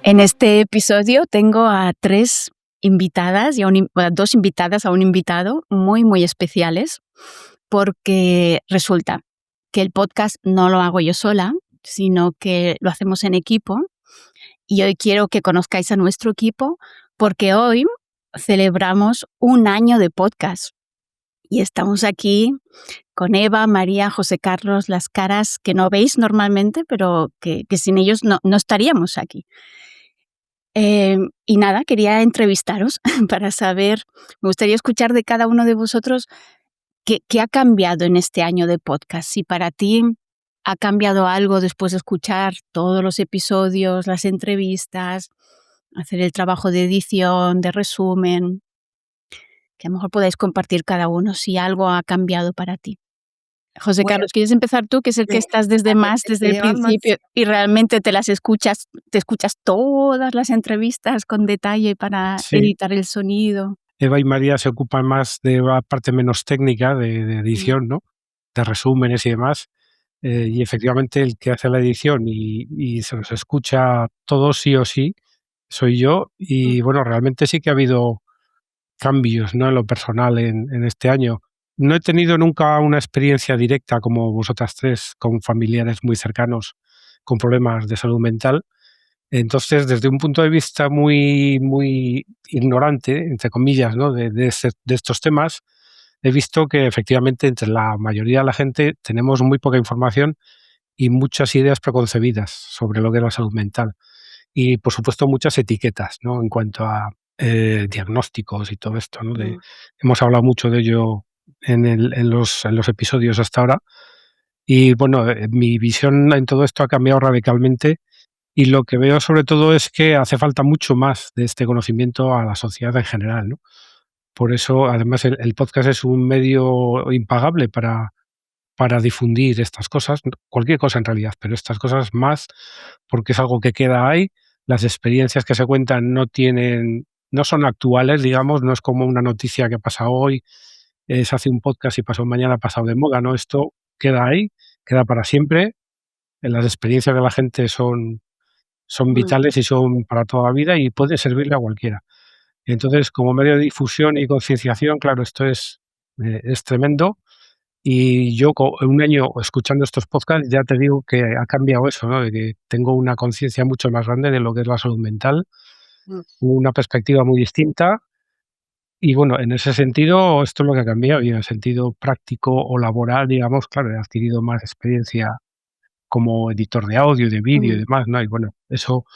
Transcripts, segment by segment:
En este episodio tengo a 3 invitadas y a 2 invitadas, a un invitado muy, muy especiales, porque resulta que el podcast no lo hago yo sola, sino que lo hacemos en equipo, y hoy quiero que conozcáis a nuestro equipo, porque hoy celebramos 1 año de podcast. Y estamos aquí con Eva, María, José Carlos, las caras que no veis normalmente, pero que sin ellos no estaríamos aquí. Y nada, quería entrevistaros para saber, me gustaría escuchar de cada uno de vosotros qué ha cambiado en este año de podcast. Si para ti ha cambiado algo después de escuchar todos los episodios, las entrevistas, hacer el trabajo de edición, de resumen, que a lo mejor podáis compartir cada uno si algo ha cambiado para ti. José Bueno, Carlos, ¿quieres empezar tú? Que es el que estás desde el llevan más. principio y realmente te escuchas todas las entrevistas con detalle para Sí. editar el sonido. Eva y María se ocupan más de la parte menos técnica de edición, ¿no? De resúmenes y demás. Y efectivamente el que hace la edición y se los escucha todos sí o sí, soy yo. Y bueno, realmente sí que ha habido cambios, ¿no? En lo personal en este año. No he tenido nunca una experiencia directa como vosotras tres, con familiares muy cercanos con problemas de salud mental. Entonces, desde un punto de vista muy ignorante, entre comillas, ¿no? de estos temas, he visto que efectivamente entre la mayoría de la gente tenemos muy poca información y muchas ideas preconcebidas sobre lo que es la salud mental. Y, por supuesto, muchas etiquetas, ¿no? En cuanto a diagnósticos y todo esto, ¿no? Hemos hablado mucho de ello en los episodios hasta ahora. Y, bueno, mi visión en todo esto ha cambiado radicalmente y lo que veo sobre todo es que hace falta mucho más de este conocimiento a la sociedad en general, ¿no? Por eso, además, el podcast es un medio impagable para difundir estas cosas, cualquier cosa en realidad, pero estas cosas más, porque es algo que queda ahí, las experiencias que se cuentan no son actuales, digamos, no es como una noticia que pasa hoy, se hace un podcast y pasó mañana, ha pasado de moda, ¿no? Esto queda ahí, queda para siempre, las experiencias de la gente son vitales y son para toda la vida y puede servirle a cualquiera. Entonces, como medio de difusión y concienciación, claro, esto es tremendo. Y yo en un año escuchando estos podcasts ya te digo que ha cambiado eso, ¿no? De que tengo una conciencia mucho más grande de lo que es la salud mental, una perspectiva muy distinta. Y bueno, en ese sentido, esto es lo que ha cambiado. Y en el sentido práctico o laboral, digamos, claro, he adquirido más experiencia como editor de audio, de vídeo y demás, ¿no? Y bueno, eso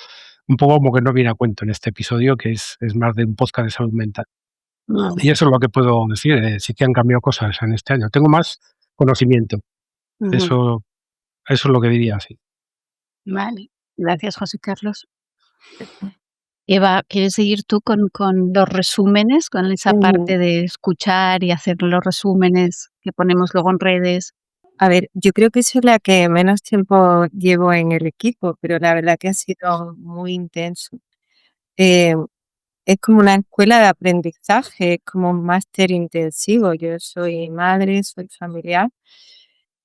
un poco como que no viene a cuento en este episodio, que es más de un podcast de salud mental. Y eso es lo que puedo decir, sí que han cambiado cosas en este año. Tengo más conocimiento, eso es lo que diría, sí. Vale, gracias, José Carlos. Eva, ¿quieres seguir tú con los resúmenes, con esa parte de escuchar y hacer los resúmenes que ponemos luego en redes? A ver, yo creo que soy la que menos tiempo llevo en el equipo, pero la verdad que ha sido muy intenso. Eh, es como una escuela de aprendizaje, es como un máster intensivo. Yo soy madre, soy familiar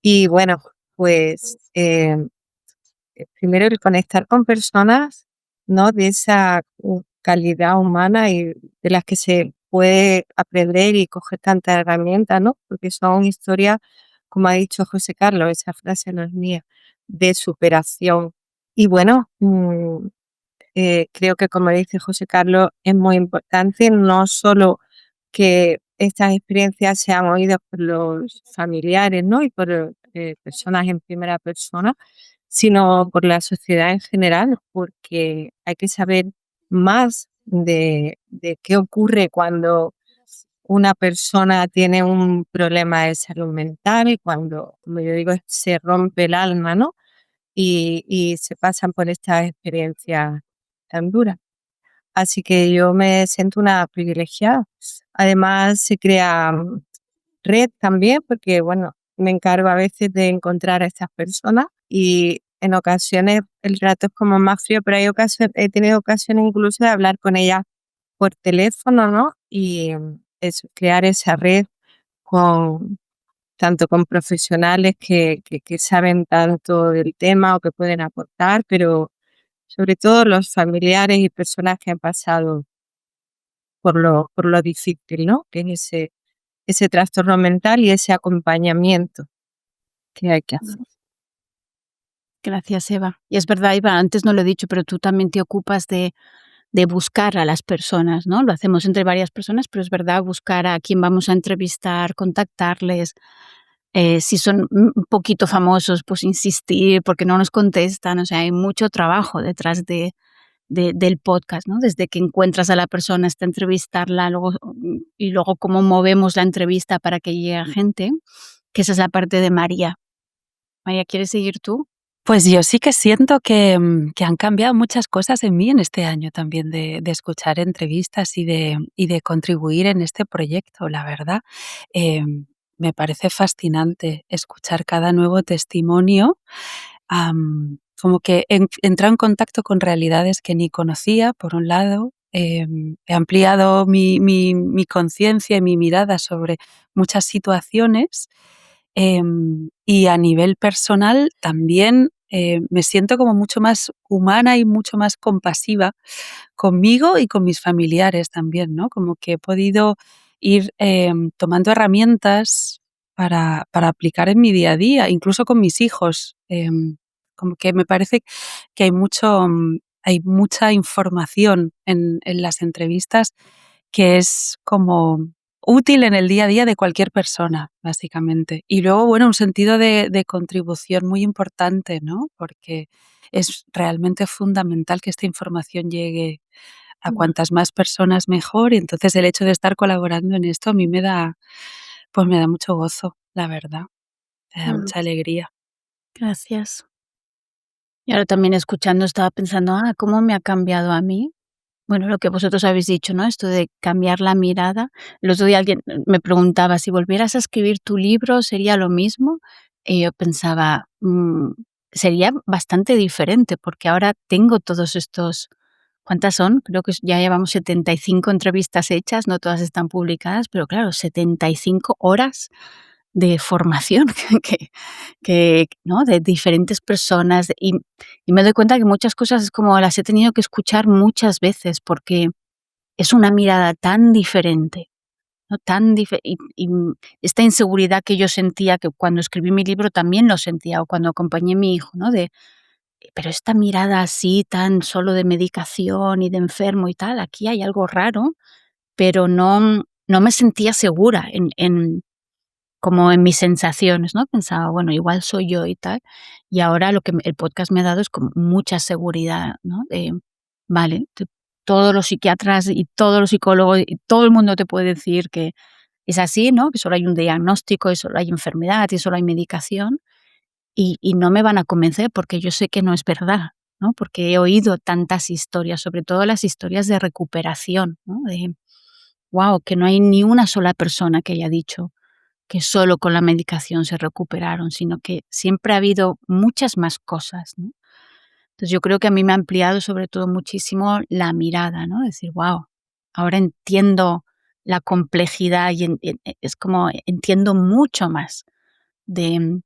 y bueno, pues primero el conectar con personas, ¿no? De esa calidad humana y de las que se puede aprender y coger tantas herramientas, ¿no? Porque son historias, como ha dicho José Carlos, esa frase no es mía, de superación. Y bueno, creo que como dice José Carlos, es muy importante no solo que estas experiencias sean oídas por los familiares, ¿no? Y por personas en primera persona, sino por la sociedad en general, porque hay que saber más de qué ocurre cuando una persona tiene un problema de salud mental, cuando, como yo digo, se rompe el alma, ¿no? Y se pasan por estas experiencias tan duras. Así que yo me siento una privilegiada. Además, se crea red también, porque bueno, me encargo a veces de encontrar a estas personas y en ocasiones el trato es como más frío, pero he tenido ocasiones incluso de hablar con ellas por teléfono, ¿no? Y crear esa red con tanto con profesionales que saben tanto del tema o que pueden aportar, pero sobre todo los familiares y personas que han pasado por lo difícil, ¿no? Que es ese trastorno mental y ese acompañamiento que hay que hacer. Gracias, Eva. Y es verdad, Eva, antes no lo he dicho, pero tú también te ocupas de buscar a las personas, ¿no? Lo hacemos entre varias personas, pero es verdad, buscar a quién vamos a entrevistar, contactarles. Si son un poquito famosos, pues insistir porque no nos contestan. O sea, hay mucho trabajo detrás del podcast, ¿no? Desde que encuentras a la persona hasta entrevistarla, luego, y luego cómo movemos la entrevista para que llegue a gente, que esa es la parte de María. María, ¿quieres seguir tú? Pues yo sí que siento que han cambiado muchas cosas en mí en este año también de escuchar entrevistas y de contribuir en este proyecto, la verdad. Me parece fascinante escuchar cada nuevo testimonio, como que entra en contacto con realidades que ni conocía, por un lado. He ampliado mi conciencia y mi mirada sobre muchas situaciones. Y a nivel personal también me siento como mucho más humana y mucho más compasiva conmigo y con mis familiares también, ¿no? Como que he podido ir tomando herramientas para aplicar en mi día a día, incluso con mis hijos. Como que me parece que hay mucha información en las entrevistas que es como útil en el día a día de cualquier persona, básicamente. Y luego, bueno, un sentido de contribución muy importante, ¿no? Porque es realmente fundamental que esta información llegue a cuantas más personas mejor. Y entonces el hecho de estar colaborando en esto a mí pues me da mucho gozo, la verdad. Me da mucha alegría. Gracias. Y ahora también escuchando estaba pensando, ¿cómo me ha cambiado a mí? Bueno, lo que vosotros habéis dicho, ¿no? Esto de cambiar la mirada. El otro día alguien me preguntaba, si volvieras a escribir tu libro, ¿sería lo mismo? Y yo pensaba, sería bastante diferente, porque ahora tengo todos estos, ¿cuántas son? Creo que ya llevamos 75 entrevistas hechas, no todas están publicadas, pero claro, 75 horas de formación ¿no? De diferentes personas. Y me doy cuenta que muchas cosas es como las he tenido que escuchar muchas veces, porque es una mirada tan diferente, ¿no? Y esta inseguridad que yo sentía, que cuando escribí mi libro también lo sentía, o cuando acompañé a mi hijo, ¿no? Pero esta mirada así, tan solo de medicación y de enfermo y tal, aquí hay algo raro, pero no me sentía segura como en mis sensaciones, ¿no? Pensaba, bueno, igual soy yo y tal. Y ahora lo que el podcast me ha dado es como mucha seguridad, ¿no? Vale, todos los psiquiatras y todos los psicólogos y todo el mundo te puede decir que es así, ¿no? Que solo hay un diagnóstico y solo hay enfermedad y solo hay medicación. Y no me van a convencer porque yo sé que no es verdad, ¿no? Porque he oído tantas historias, sobre todo las historias de recuperación, ¿no? De, wow, que no hay ni una sola persona que haya dicho que solo con la medicación se recuperaron, sino que siempre ha habido muchas más cosas, ¿no? Entonces yo creo que a mí me ha ampliado sobre todo muchísimo la mirada, ¿no? Decir, wow, ahora entiendo la complejidad y es como entiendo mucho más de,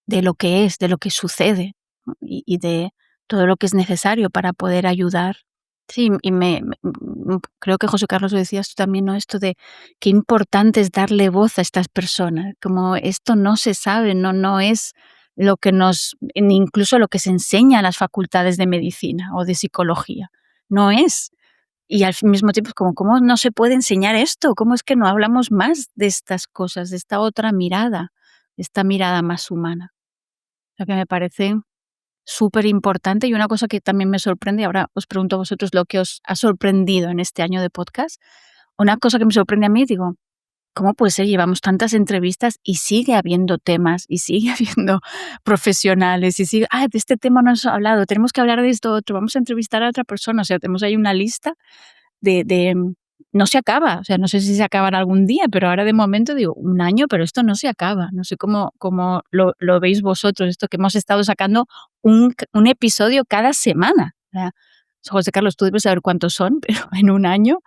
de lo que es, de lo que sucede, ¿no? Y de todo lo que es necesario para poder ayudar. Sí, y creo que José Carlos lo decías tú también, ¿no? Esto de qué importante es darle voz a estas personas, como esto no se sabe, no es lo que ni incluso lo que se enseña en las facultades de medicina o de psicología, no es. Y al mismo tiempo es como, ¿cómo no se puede enseñar esto? ¿Cómo es que no hablamos más de estas cosas, de esta otra mirada, de esta mirada más humana? Lo que me parece súper importante y una cosa que también me sorprende, ahora os pregunto a vosotros lo que os ha sorprendido en este año de podcast. Una cosa que me sorprende a mí, digo, ¿cómo puede ser? Llevamos tantas entrevistas y sigue habiendo temas y sigue habiendo profesionales y sigue, de este tema no hemos hablado, tenemos que hablar de esto otro, vamos a entrevistar a otra persona. O sea, tenemos ahí una lista de no se acaba. O sea, no sé si se acabará algún día, pero ahora de momento digo, un año, pero esto no se acaba. No sé cómo lo veis vosotros, esto que hemos estado sacando un episodio cada semana. O sea, José Carlos, tú debes saber cuántos son, pero en un año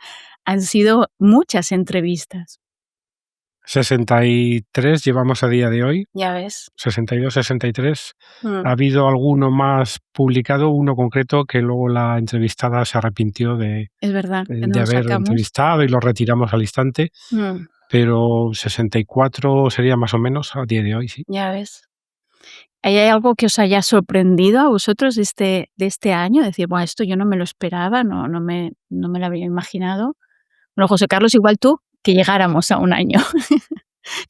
han sido muchas entrevistas. 63 llevamos a día de hoy, Ya ves. 62, 63. Mm, Ha habido alguno más publicado, uno concreto que luego la entrevistada se arrepintió es verdad que no de lo haber sacamos. entrevistado y lo retiramos al instante, Mm, pero 64 sería más o menos a día de hoy, sí. ya ves. ¿Hay algo que os haya sorprendido a vosotros de este año? Decir: "Buah, esto yo no me lo esperaba, no me lo había imaginado". Bueno, José Carlos, igual tú, que llegáramos a un año.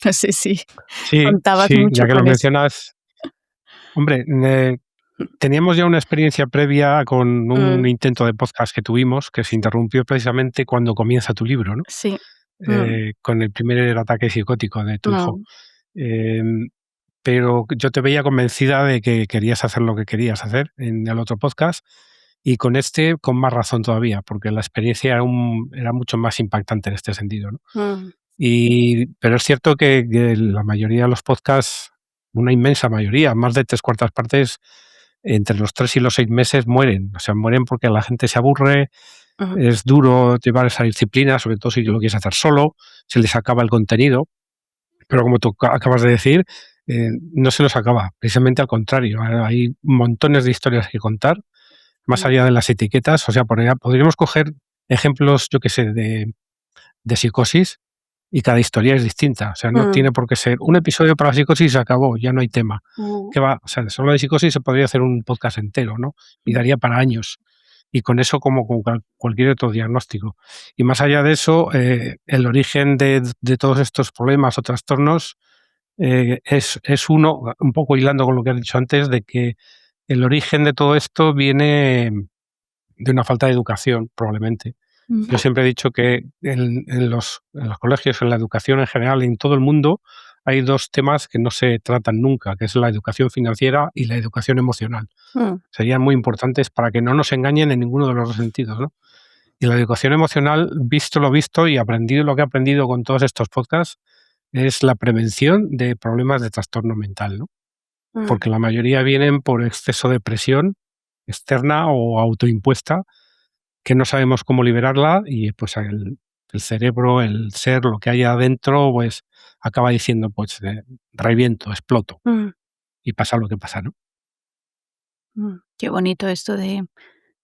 No sé si Sí, contabas sí, mucho ya que lo con eso. mencionas, hombre, teníamos ya una experiencia previa con un Mm, intento de podcast que tuvimos, que se sí, interrumpió precisamente cuando comienza tu libro, ¿no? sí. Mm, Con el primer ataque psicótico de tu hijo. mm, Em, pero yo te veía convencida de que querías hacer lo que querías hacer en el otro podcast y con este con más razón todavía, porque la experiencia era mucho más impactante en este sentido, ¿no? mm, Pero es cierto que la mayoría de los podcasts, una inmensa mayoría, más de 3/4 partes, entre los 3 y los 6 meses mueren. O sea, mueren porque la gente se aburre, ujú, es duro llevar esa disciplina, sobre todo si lo quieres hacer solo, se les acaba el contenido. Pero como tú acabas de decir, no se nos acaba, precisamente al contrario, hay montones de historias que contar, más mm, allá de las etiquetas. O sea, podríamos coger ejemplos, yo qué sé, de psicosis, y cada historia es distinta. O sea, no mm, tiene por qué ser un episodio para psicosis y se acabó, ya no hay tema. mm, ¿Qué va? O sea, solo de psicosis se podría hacer un podcast entero, ¿no? Y mm, daría para años. Y con eso, como con cualquier otro diagnóstico. Y más allá de eso, el origen de todos estos problemas o trastornos es uno, un poco hilando con lo que has dicho antes, de que el origen de todo esto viene de una falta de educación, probablemente. mm, Yo siempre he dicho que en los colegios, en la educación en general, en todo el mundo, hay dos temas que no se tratan nunca, que es la educación financiera y la educación emocional. mm, Serían muy importantes para que no nos engañen en ninguno de los dos sentidos, ¿no? Y la educación emocional, visto lo visto y aprendido lo que he aprendido con todos estos podcasts, es la prevención de problemas de trastorno mental, ¿no? mm, Porque la mayoría vienen por exceso de presión externa o autoimpuesta, que no sabemos cómo liberarla y pues el cerebro, el ser, lo que hay adentro, pues acaba diciendo, pues reviento, exploto mm, y pasa lo que pasa, ¿no? Qué bonito esto de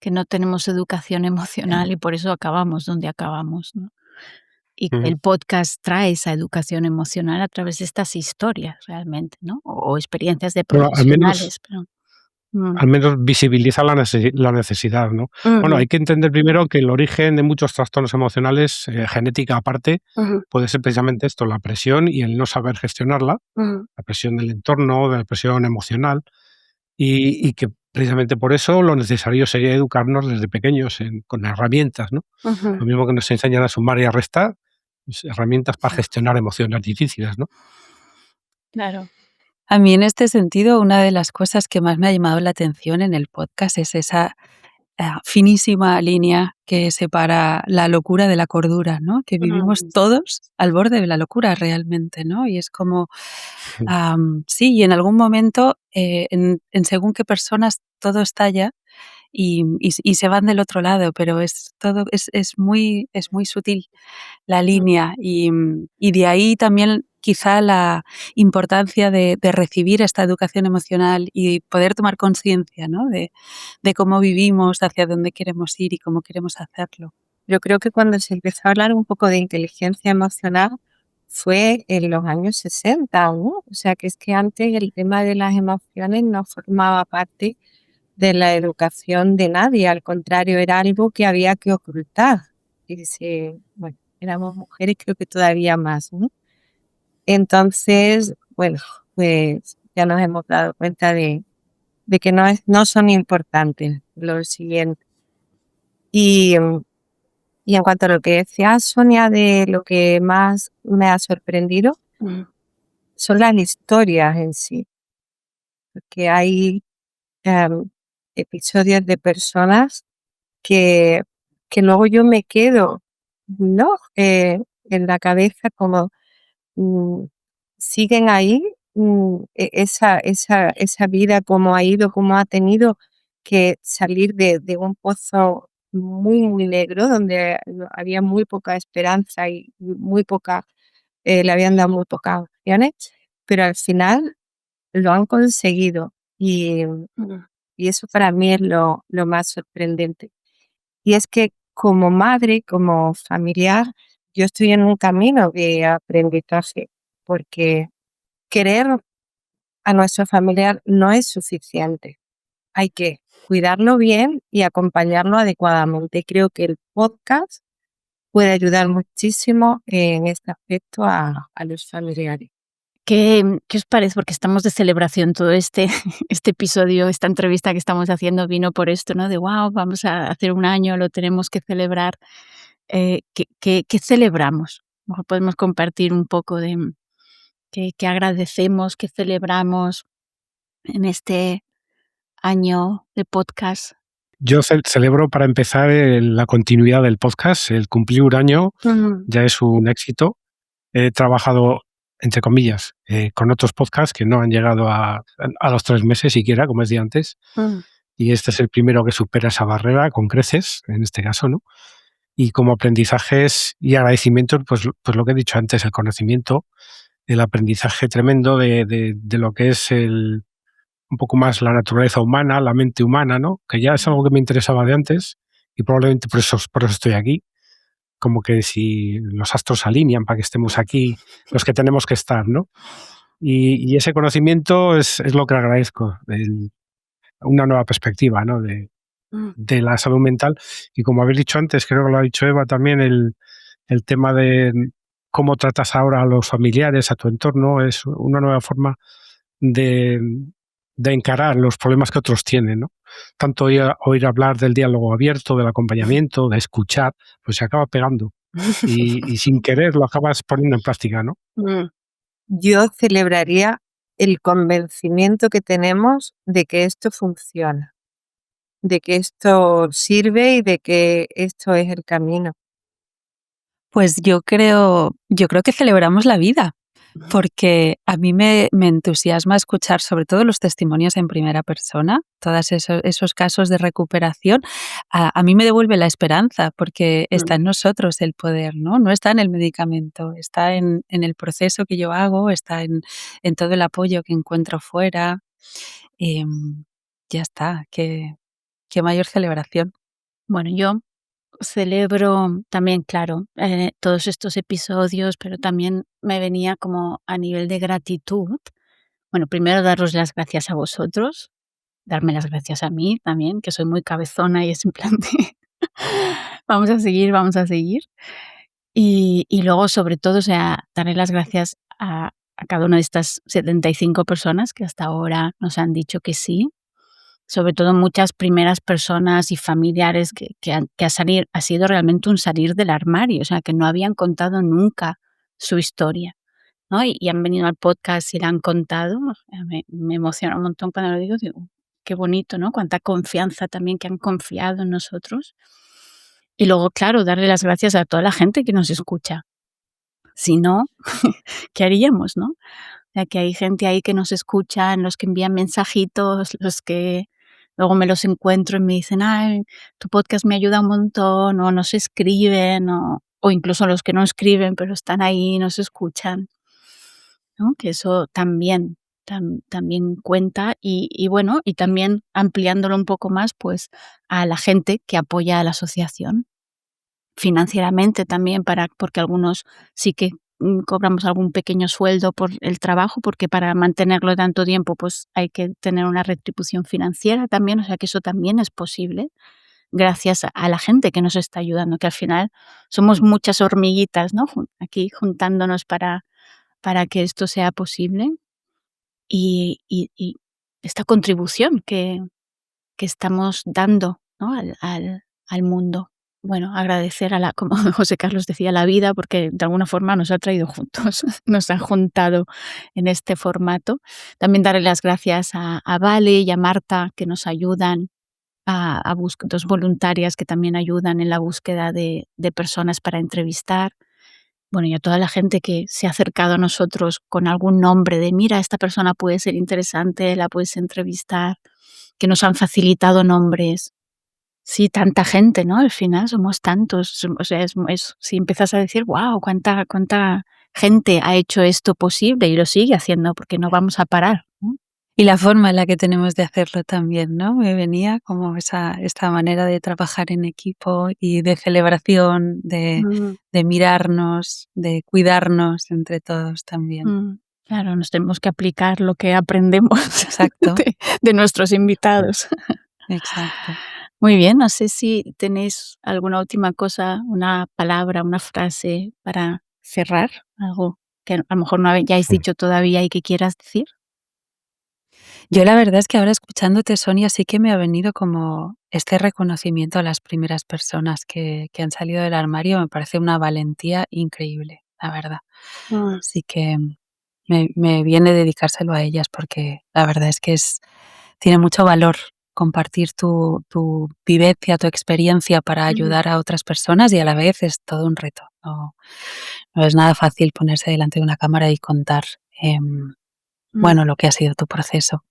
que no tenemos educación emocional y por eso acabamos donde acabamos, ¿no? Y que Ujú. el podcast trae esa educación emocional a través de estas historias realmente, ¿no? O experiencias de Bueno, profesionales, pero mm, al menos visibiliza la necesidad, ¿no? Bueno, ujú, hay que entender primero que el origen de muchos trastornos emocionales, genética aparte, ujú, puede ser precisamente esto, la presión y el no saber gestionarla, ujú, la presión del entorno, de la presión emocional, y que precisamente por eso lo necesario sería educarnos desde pequeños con herramientas, ¿no? ujú, Lo mismo que nos enseñan a sumar y a restar, pues herramientas para gestionar emociones difíciles, ¿no? claro. A mí en este sentido, una de las cosas que más me ha llamado la atención en el podcast es esa finísima línea que separa la locura de la cordura, ¿no? Que vivimos Mm, todos al borde de la locura realmente, ¿no? Y es como, sí, y en algún momento, en según qué personas todo estalla y se van del otro lado, pero es todo es muy sutil la mm, línea y de ahí también quizá la importancia de recibir esta educación emocional y poder tomar conciencia, ¿no? De cómo vivimos, hacia dónde queremos ir y cómo queremos hacerlo. Yo creo que cuando se empezó a hablar un poco de inteligencia emocional fue en los años 60, ¿no? O sea, que es que antes el tema de las emociones no formaba parte de la educación de nadie, al contrario, era algo que había que ocultar. Bueno, éramos mujeres, creo que todavía más, ¿no? Entonces, bueno, pues ya nos hemos dado cuenta de que no son importantes lo siguiente. Y, y en cuanto a lo que decía Sonia de lo que más me ha sorprendido, mm, son las historias en sí, porque hay em, episodios de personas que, que luego yo me quedo, ¿no? En la cabeza como mm, siguen ahí, esa vida como ha ido, como ha tenido que salir de un pozo muy, muy negro, donde había muy poca esperanza y muy poca le habían dado muy pocas opciones, pero al final lo han conseguido y, y eso para mí es lo más sorprendente. Y es que como madre, como familiar, yo estoy en un camino de aprendizaje, porque querer a nuestro familiar no es suficiente. Hay que cuidarlo bien y acompañarlo adecuadamente. Creo que el podcast puede ayudar muchísimo en este aspecto a los familiares. ¿Qué os parece? Porque estamos de celebración, todo este episodio, esta entrevista que estamos haciendo vino por esto, ¿no? De wow, vamos a hacer un año, lo tenemos que celebrar. ¿Qué celebramos? A lo mejor podemos compartir un poco de qué agradecemos, qué celebramos en este año de podcast. Yo celebro para empezar la continuidad del podcast, el cumplir un año ya es un éxito. He trabajado, entre comillas, con otros podcasts que no han llegado a los 3 meses siquiera, como decía antes, y este es el primero que supera esa barrera con creces, en este caso, ¿no? Y como aprendizajes y agradecimientos, pues lo que he dicho antes, el conocimiento, el aprendizaje tremendo de lo que es un poco más la naturaleza humana, la mente humana, ¿no? Que ya es algo que me interesaba de antes y probablemente por eso estoy aquí. Como que si los astros se alinean para que estemos aquí, los que tenemos que estar, ¿no? Y ese conocimiento es lo que agradezco, una nueva perspectiva, ¿no? De la salud mental. Y como habéis dicho antes, creo que lo ha dicho Eva también, el tema de cómo tratas ahora a los familiares, a tu entorno, es una nueva forma de encarar los problemas que otros tienen, ¿no? Tanto oír hablar del diálogo abierto, del acompañamiento, de escuchar, pues se acaba pegando y sin querer lo acabas poniendo en práctica, ¿no? Yo celebraría el convencimiento que tenemos de que esto funciona, de que esto sirve y de que esto es el camino. Pues yo creo que celebramos la vida, porque a mí me entusiasma escuchar sobre todo los testimonios en primera persona, todos esos casos de recuperación. A mí me devuelve la esperanza, porque está en nosotros el poder, ¿no? No está en el medicamento, está en el proceso que yo hago, está en todo el apoyo que encuentro fuera. Ya está, qué mayor celebración. Bueno, yo celebro también, claro, todos estos episodios, pero también me venía como a nivel de gratitud. Bueno, primero daros las gracias a vosotros, darme las gracias a mí también, que soy muy cabezona y es en plan de vamos a seguir, vamos a seguir. Y luego, sobre todo, o sea, darle las gracias a cada una de estas 75 personas que hasta ahora nos han dicho que sí. Sobre todo muchas primeras personas y familiares ha sido realmente un salir del armario, o sea, que no habían contado nunca su historia, ¿no? Y han venido al podcast y la han contado. O sea, me emociona un montón cuando lo digo, qué bonito, ¿no? Cuánta confianza también que han confiado en nosotros. Y luego, claro, darle las gracias a toda la gente que nos escucha. Si no, ¿qué haríamos, no? O sea, que hay gente ahí que nos escucha, los que envían mensajitos, los que luego me los encuentro y me dicen, ay, tu podcast me ayuda un montón, o nos escriben, o incluso los que no escriben, pero están ahí, nos escuchan, ¿no? Que eso también, también cuenta y bueno, y también ampliándolo un poco más, pues a la gente que apoya a la asociación financieramente también, porque algunos sí que cobramos algún pequeño sueldo por el trabajo, porque para mantenerlo tanto tiempo pues hay que tener una retribución financiera también, o sea que eso también es posible gracias a la gente que nos está ayudando, que al final somos muchas hormiguitas, ¿no? Aquí juntándonos para que esto sea posible y esta contribución que estamos dando, ¿no? al mundo. Bueno, agradecer como José Carlos decía, la vida, porque de alguna forma nos ha traído juntos, nos ha juntado en este formato. También darle las gracias a Vale y a Marta, que nos ayudan, a dos voluntarias que también ayudan en la búsqueda de personas para entrevistar. Bueno, y a toda la gente que se ha acercado a nosotros con algún nombre de, mira, esta persona puede ser interesante, la puedes entrevistar, que nos han facilitado nombres. Sí, tanta gente, ¿no? Al final somos tantos. O sea, si empiezas a decir, wow, cuánta gente ha hecho esto posible y lo sigue haciendo porque no vamos a parar, ¿no? Y la forma en la que tenemos de hacerlo también, ¿no? Me venía como esta manera de trabajar en equipo y de celebración, de mirarnos, de cuidarnos entre todos también. Claro, nos tenemos que aplicar lo que aprendemos Exacto, de nuestros invitados. exacto. Muy bien, no sé si tenéis alguna última cosa, una palabra, una frase para cerrar, algo que a lo mejor no hayáis Sí. dicho todavía y que quieras decir. Yo la verdad es que ahora escuchándote, Sonia, sí que me ha venido como este reconocimiento a las primeras personas que han salido del armario. Me parece una valentía increíble, la verdad. Así que me viene dedicárselo a ellas porque la verdad es que tiene mucho valor compartir tu vivencia, tu experiencia para ayudar a otras personas y a la vez es todo un reto. No es nada fácil ponerse delante de una cámara y contar bueno, lo que ha sido tu proceso.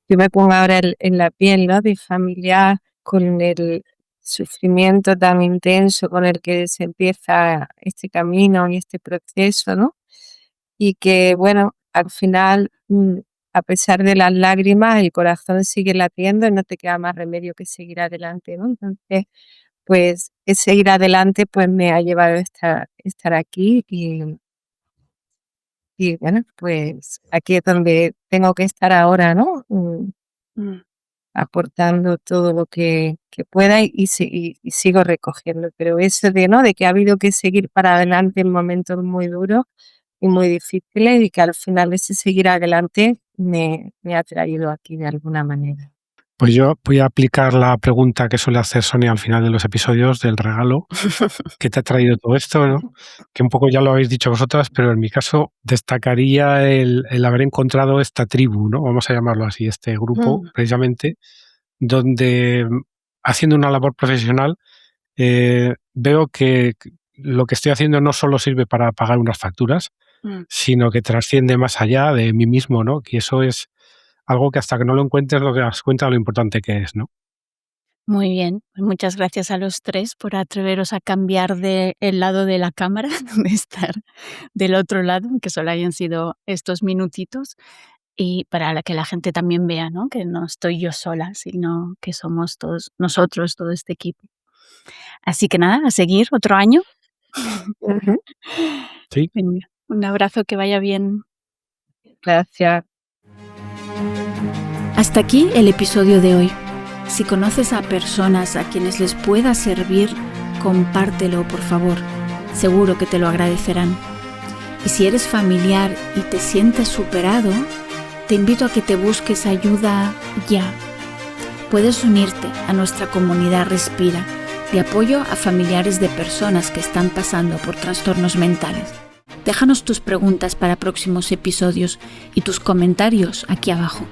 Yo me pongo ahora en la piel, ¿no? De familiar con el sufrimiento tan intenso con el que se empieza este camino y este proceso, ¿no? Y que, bueno, al final, a pesar de las lágrimas, el corazón sigue latiendo y no te queda más remedio que seguir adelante, ¿no? Entonces, pues, seguir adelante, pues, me ha llevado a estar aquí y bueno, pues, aquí es donde tengo que estar ahora, ¿no? Aportando todo lo que pueda y sigo recogiendo. Pero eso de que ha habido que seguir para adelante en momentos muy duros y muy difíciles y que al final ese seguir adelante me ha traído aquí de alguna manera. Pues yo voy a aplicar la pregunta que suele hacer Sonia al final de los episodios del regalo. ¿Qué te ha traído todo esto, no? Que un poco ya lo habéis dicho vosotras, pero en mi caso destacaría el haber encontrado esta tribu, ¿no? Vamos a llamarlo así, este grupo, precisamente, donde haciendo una labor profesional veo que lo que estoy haciendo no solo sirve para pagar unas facturas, sino que trasciende más allá de mí mismo, ¿no? Que eso es algo que hasta que no lo encuentres no te das cuenta de lo importante que es, ¿no? Muy bien, pues muchas gracias a los tres por atreveros a cambiar de el lado de la cámara, de estar del otro lado, aunque solo hayan sido estos minutitos, y para que la gente también vea, ¿no? Que no estoy yo sola, sino que somos todos nosotros, todo este equipo. Así que nada, a seguir otro año. Sí. Venga, un abrazo, que vaya bien. Gracias. Hasta aquí el episodio de hoy. Si conoces a personas a quienes les pueda servir, compártelo, por favor. Seguro que te lo agradecerán. Y si eres familiar y te sientes superado, te invito a que te busques ayuda ya. Puedes unirte a nuestra comunidad Respira, de apoyo a familiares de personas que están pasando por trastornos mentales. Déjanos tus preguntas para próximos episodios y tus comentarios aquí abajo.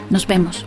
Nos vemos.